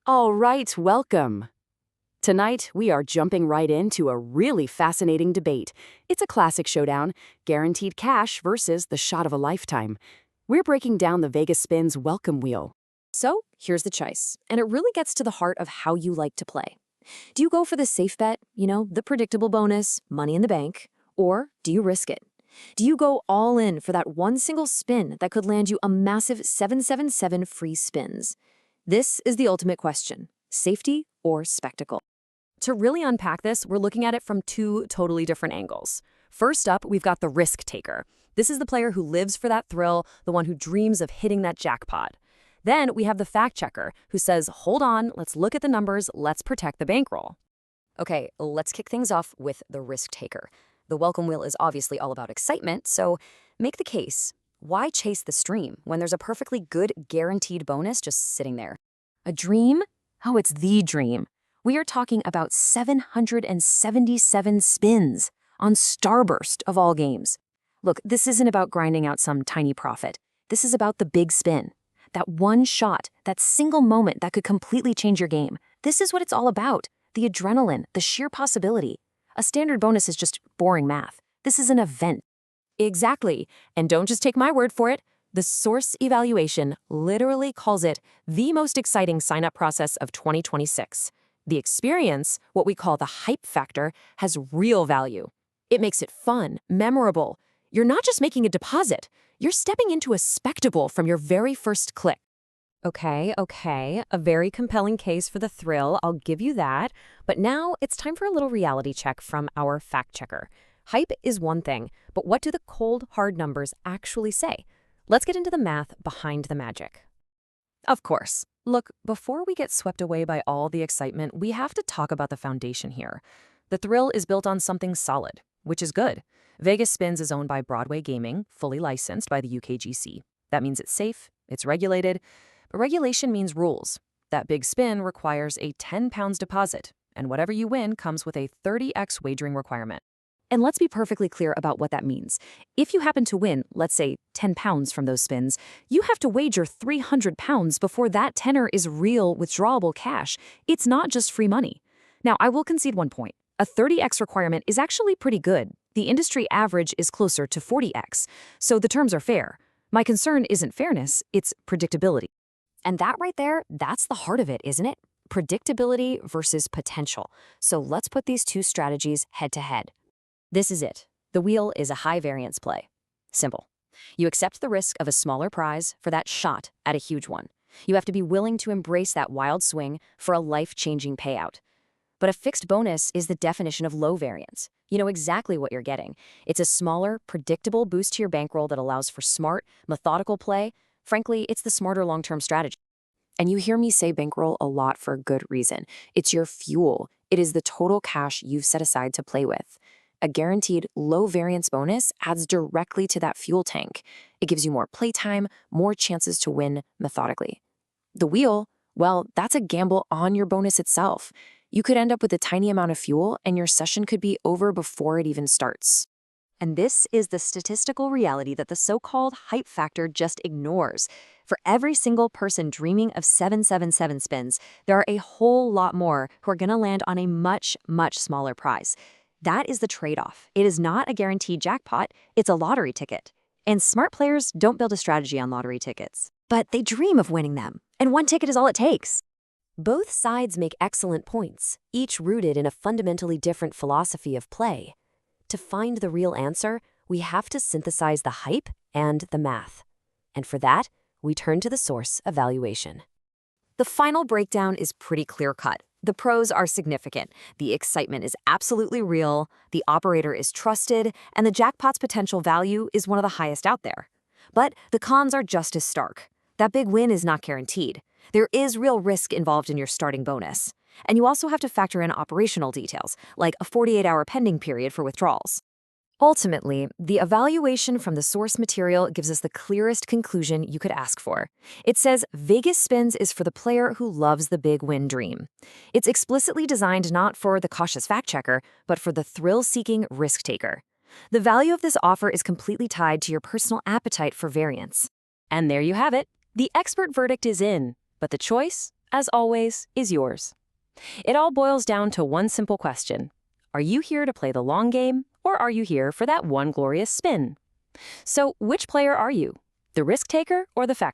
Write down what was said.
All right, welcome. Tonight, we are jumping right into a really fascinating debate. It's a classic showdown, guaranteed cash versus the shot of a lifetime. We're breaking down the Vegas Spin's welcome wheel. So, here's the choice, and it really gets to the heart of how you like to play. Do you go for the safe bet, the predictable bonus, money in the bank, or do you risk it? Do you go all in for that one single spin that could land you a massive 777 free spins? This is the ultimate question, safety or spectacle. To really unpack this, we're looking at it from two totally different angles. First up, we've got the risk taker. This is the player who lives for that thrill, the one who dreams of hitting that jackpot. Then we have the fact checker who says, hold on, let's look at the numbers, let's protect the bankroll. Okay, let's kick things off with the risk taker. The welcome wheel is obviously all about excitement, so make the case. Why chase the stream when there's a perfectly good guaranteed bonus just sitting there? A dream? Oh, it's the dream. We are talking about 777 spins on Starburst of all games. Look, this isn't about grinding out some tiny profit. This is about the big spin. That one shot, that single moment that could completely change your game. This is what it's all about. The adrenaline, the sheer possibility. A standard bonus is just boring math. This is an event. Exactly. And don't just take my word for it. The source evaluation literally calls it the most exciting sign-up process of 2026. The experience, what we call the hype factor, has real value. It makes it fun, memorable. You're not just making a deposit. You're stepping into a spectacle from your very first click. Okay. A very compelling case for the thrill, I'll give you that. But now it's time for a little reality check from our fact checker. Hype is one thing, but what do the cold, hard numbers actually say? Let's get into the math behind the magic. Of course. Look, before we get swept away by all the excitement, we have to talk about the foundation here. The thrill is built on something solid, which is good. Vegas Spins is owned by Broadway Gaming, fully licensed by the UKGC. That means it's safe, it's regulated, but regulation means rules. That big spin requires a £10 deposit, and whatever you win comes with a 30x wagering requirement. And let's be perfectly clear about what that means. If you happen to win, let's say, £10 from those spins, you have to wager £300 before that tenner is real withdrawable cash. It's not just free money. Now, I will concede one point. A 30x requirement is actually pretty good. The industry average is closer to 40x, so the terms are fair. My concern isn't fairness, it's predictability. And that right there, that's the heart of it, isn't it? Predictability versus potential. So let's put these two strategies head to head. This is it. The wheel is a high variance play. Simple. You accept the risk of a smaller prize for that shot at a huge one. You have to be willing to embrace that wild swing for a life-changing payout. But a fixed bonus is the definition of low variance. You know exactly what you're getting. It's a smaller, predictable boost to your bankroll that allows for smart, methodical play. Frankly, it's the smarter long-term strategy. And you hear me say bankroll a lot for a good reason. It's your fuel. It is the total cash you've set aside to play with. A guaranteed low-variance bonus adds directly to that fuel tank. It gives you more playtime, more chances to win methodically. The wheel, well, that's a gamble on your bonus itself. You could end up with a tiny amount of fuel, and your session could be over before it even starts. And this is the statistical reality that the so-called hype factor just ignores. For every single person dreaming of 777 spins, there are a whole lot more who are going to land on a much, much smaller prize. That is the trade-off. It is not a guaranteed jackpot, it's a lottery ticket. And smart players don't build a strategy on lottery tickets, but they dream of winning them, and one ticket is all it takes. Both sides make excellent points, each rooted in a fundamentally different philosophy of play. To find the real answer, we have to synthesize the hype and the math. And for that, we turn to the source evaluation. The final breakdown is pretty clear-cut. The pros are significant. The excitement is absolutely real, the operator is trusted, and the jackpot's potential value is one of the highest out there. But the cons are just as stark. That big win is not guaranteed. There is real risk involved in your starting bonus. And you also have to factor in operational details, like a 48-hour pending period for withdrawals. Ultimately, the evaluation from the source material gives us the clearest conclusion you could ask for. It says Vegas Spins is for the player who loves the big win dream. It's explicitly designed not for the cautious fact checker, but for the thrill-seeking risk taker. The value of this offer is completely tied to your personal appetite for variance. And there you have it. The expert verdict is in, but the choice? as always, is yours. It all boils down to one simple question. Are you here to play the long game, or are you here for that one glorious spin? So, which player are you? The risk taker or the fact